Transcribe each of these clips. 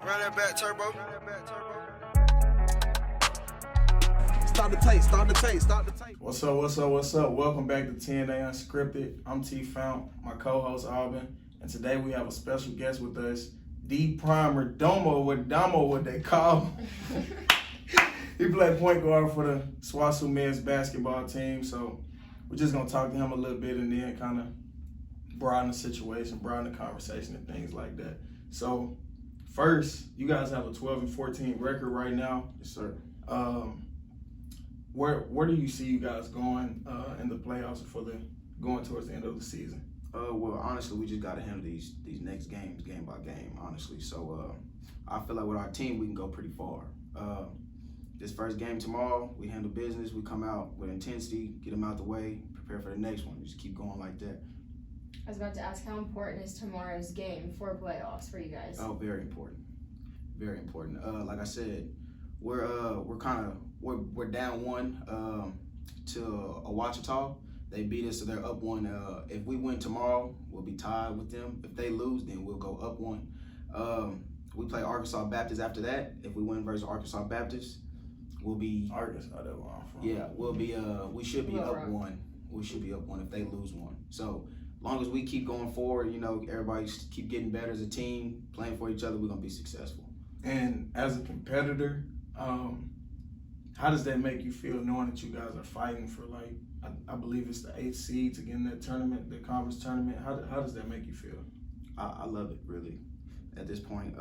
Run that back, turbo. Start the tape. What's up? Welcome back to T&A Unscripted. I'm T Fount, my co-host Alvin, and today we have a special guest with us, D Primer Domo, what they call him. He played point guard for the SWOSU'S men's basketball team, so we're just gonna talk to him a little bit and then kind of broaden the situation, broaden the conversation and things like that. So first, you guys have a 12-14 record right now. Yes, sir. Where do you see you guys going in the playoffs going towards the end of the season? Well, honestly, we just got to handle these next games, game by game, honestly. So I feel like with our team, we can go pretty far. This first game tomorrow, we handle business. We come out with intensity, get them out the way, prepare for the next one. Just keep going like that. I was about to ask, how important is tomorrow's game for playoffs for you guys? Oh, very important. Very important. Like I said, we're down one to Ouachita. They beat us, so they're up one. If we win tomorrow, we'll be tied with them. If they lose, then we'll go up one. We play Arkansas Baptist after that. If we win versus Arkansas Baptist, we'll be Arkansas, that's where I'm from. Yeah, we'll be. We should be up one. We should be up one if they lose one. So as long as we keep going forward, everybody keep getting better as a team, playing for each other, we're gonna be successful. And as a competitor, how does that make you feel knowing that you guys are fighting for, like, I believe it's the 8th seed to get in that tournament, the conference tournament? How does that make you feel? I love it, really, at this point.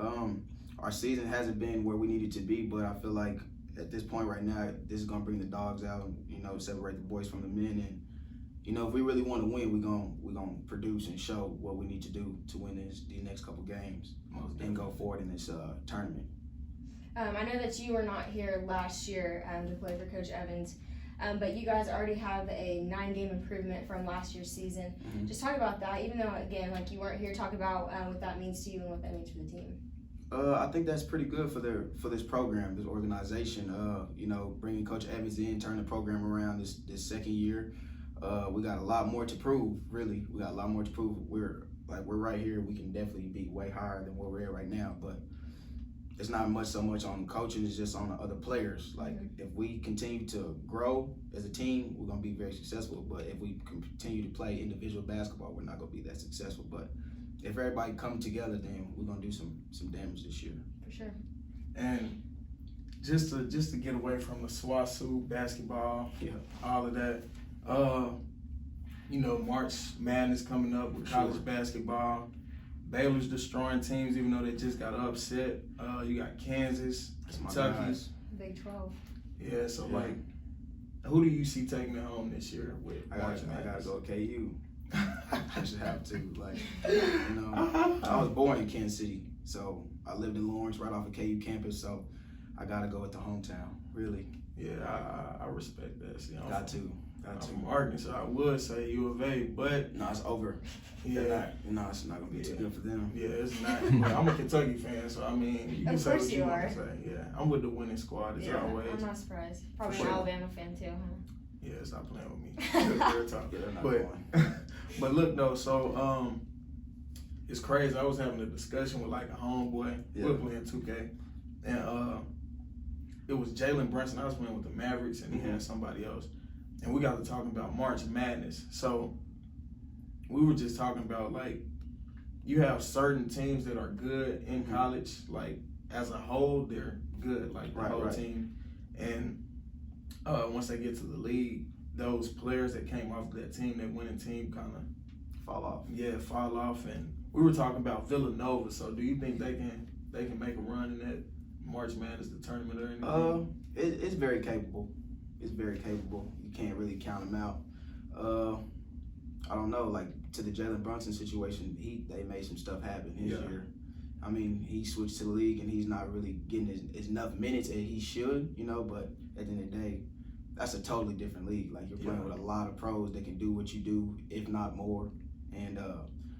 Our season hasn't been where we needed to be, but I feel like at this point right now, this is going to bring the dogs out and, separate the boys from the men. And, if we really want to win, we're gonna produce and show what we need to do to win these next couple games and go forward in this tournament. I know that you were not here last year to play for Coach Evans, but you guys already have a 9-game improvement from last year's season. Mm-hmm. Just talk about that, even though, again, like you weren't here, talk about what that means to you and what that means for the team. I think that's pretty good for this program, this organization. Bringing Coach Evans in, turning the program around this second year. We got a lot more to prove, really. We got a lot more to prove. We're right here. We can definitely be way higher than where we're at right now, but it's not so much on coaching, it's just on the other players. Like, if we continue to grow as a team, we're going to be very successful. But if we continue to play individual basketball, we're not going to be that successful. But if everybody comes together, then we're going to do some damage this year. For sure. And just to get away from the SWOSU'S basketball, all of that, March Madness coming up with college basketball. Baylor's destroying teams, even though they just got upset. You got Kansas, Kentucky. Big 12. Yeah, so who do you see taking it home this year with March Madness? I gotta go KU. I should have to. I was born in Kansas City, so I lived in Lawrence, right off of KU campus. So I gotta go with the hometown, really. Yeah, I respect that. See, Got to. I'm from Arkansas. I would say U of A, but no, it's over. Yeah, it's not gonna be too good for them. Yeah, it's not. But I'm a Kentucky fan, so I mean, you can say what you want to say. Yeah, I'm with the winning squad as always. I'm not surprised. Probably an Alabama fan too, huh? Yeah, stop playing with me. But look though, so it's crazy. I was having a discussion with like a homeboy. We were playing 2K, and it was Jalen Brunson. I was playing with the Mavericks, and he had somebody else. And we got to talking about March Madness. So we were just talking about, like, you have certain teams that are good in college, like, as a whole, they're good, like the whole team. And once they get to the league, those players that came off that team, that winning team, kind of fall off. Yeah, fall off. And we were talking about Villanova. So do you think they can make a run in that March Madness, the tournament or anything? It's very capable. It's very capable. You can't really count them out. I don't know, like to the Jalen Brunson situation, they made some stuff happen his year. I mean, he switched to the league and he's not really getting his enough minutes as he should, but at the end of the day, that's a totally different league. Like, you're playing with a lot of pros that can do what you do, if not more. And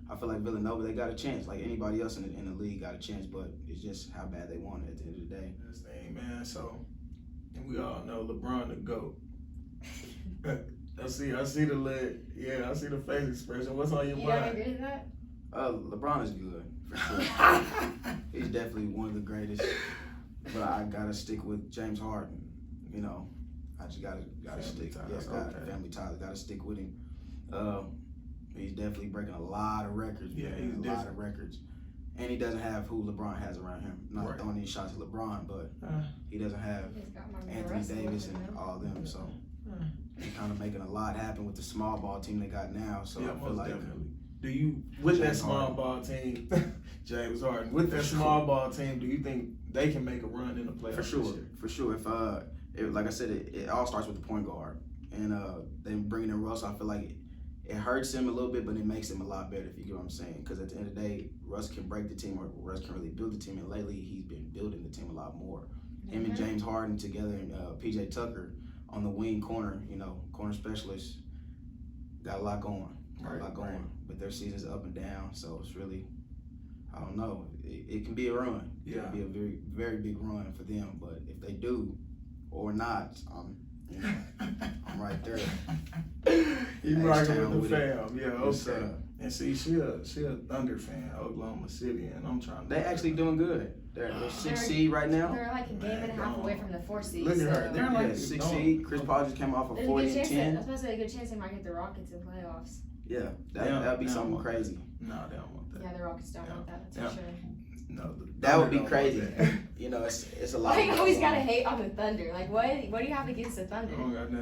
I feel like Villanova, they got a chance. Like anybody else in the league got a chance, but it's just how bad they want it at the end of the day. That's the thing, man. So, and we all know LeBron the GOAT. I see the face expression. What's on your mind? You don't agree with that? LeBron is good for sure. He's definitely one of the greatest. But I gotta stick with James Harden. You know, I just gotta stick. Yes, family ties. Gotta stick with him. He's definitely breaking a lot of records. Yeah, he's a lot of records. And he doesn't have who LeBron has around him. Not throwing any shots at LeBron, but he doesn't have Anthony Davis and all them. So he's kind of making a lot happen with the small ball team they got now. So I feel like definitely. Do you, with that small ball team, James Harden, with that small ball team, do you think they can make a run in the playoffs? For sure. If like I said, it all starts with the point guard, and then bringing in Russ, I feel like it hurts him a little bit, but it makes him a lot better. If you get what I'm saying, because at the end of the day, Russ can break the team, or Russ can really build the team, and lately he's been building the team a lot more. Him and James Harden together, and PJ Tucker on the wing corner, corner specialist, got a lot going. But their season's up and down, so it's really, I don't know. It can be a run. It can be a very, very big run for them. But if they do or not, I'm right there. You rocking with the fam, yeah, okay. And see, she a Thunder fan, Oklahoma City, and I'm trying to. They actually doing good. They're 6th seed right now. They're like a game and a half away from the 4th seed. Look at her. They're like 6th seed. Chris Paul just came off a 40-10. I was supposed to say a good chance they might get the Rockets in playoffs. Yeah, that'd be something crazy. No, they don't want that. Yeah, the Rockets don't want that. That's for sure. No, that would be crazy. It's a lot. Why you always gotta hate on the Thunder? Like, what do you have against the Thunder?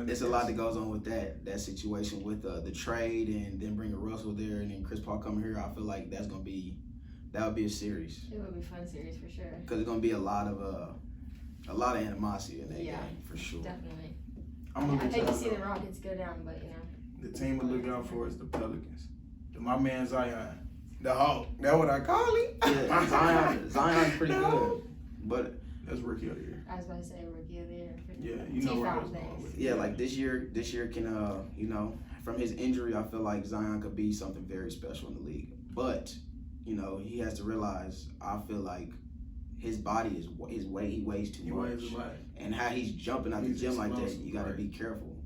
It's a lot that goes on with that situation with the trade, and then bringing Russell there, and then Chris Paul coming here. I feel like that would be a series. It would be a fun series for sure. Because it's gonna be a lot of animosity in that game for sure. Definitely. I hate to see the Rockets go down, but the team to look out for is the Pelicans. My man Zion. The Hawk. That's what I call him. Yeah, Zion's pretty good. But that's rookie of the year. I was about to say rookie of the year. Yeah, you know where I was going with it. Yeah, like this year can from his injury, I feel like Zion could be something very special in the league. But, he has to realize, I feel like his body is he weighs too much. And how he's jumping out the gym like that, you gotta be careful,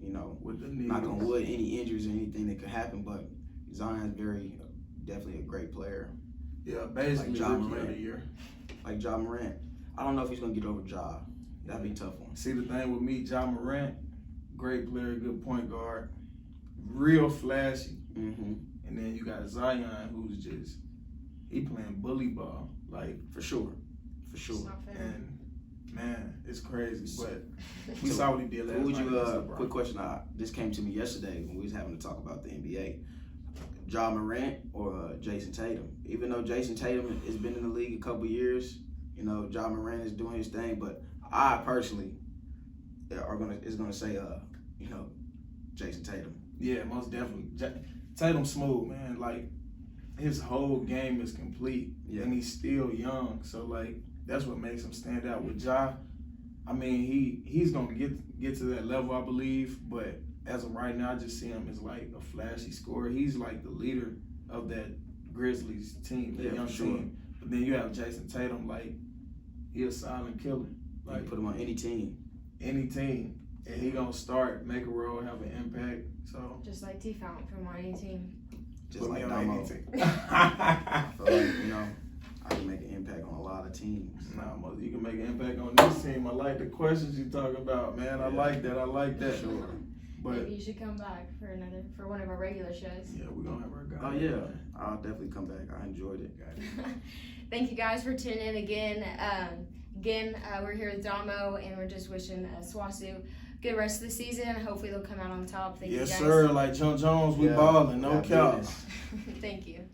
With the knees. Knock on wood, any injuries or anything that could happen, but Zion's definitely a great player. Yeah, basically like Ja rookie of the year. Like Ja Morant. I don't know if he's gonna get over Ja. That'd be a tough one. See, the thing with me, Ja Morant, great player, good point guard, real flashy. Mm-hmm. And then you got Zion, who's he playing bully ball, like for sure. And man, it's crazy. But we saw what he did last night. Who would you? Quick question. This came to me yesterday when we was having to talk about the NBA. Ja Morant or Jayson Tatum? Even though Jayson Tatum has been in the league a couple years, Ja Morant is doing his thing. But I personally is gonna say Jayson Tatum. Yeah, most definitely. Tatum's smooth, man. Like, his whole game is complete, and he's still young. So, like, that's what makes him stand out. With Ja, I mean, he's gonna get to that level, I believe. But as of right now, I just see him as like a flashy scorer. He's like the leader of that Grizzlies team, the young team. But then you have Jayson Tatum, like, he a silent killer. Like, you put him on any team, and he gonna start, make a role, have an impact. So just like T-Fountain from on any team. Just like Damo. I feel like, I can make an impact on a lot of teams. Nah, you can make an impact on this team. I like the questions you talk about, man. I like that. Sure. But maybe you should come back for one of our regular shows. Yeah, we're gonna have our guy. Oh yeah, I'll definitely come back. I enjoyed it. Thank you guys for tuning in again. We're here with Damo, and we're just wishing SWOSU good rest of the season. Hopefully they'll come out on top. Thank you guys. Yes, sir. Like John Jones, we balling. No cap. Thank you.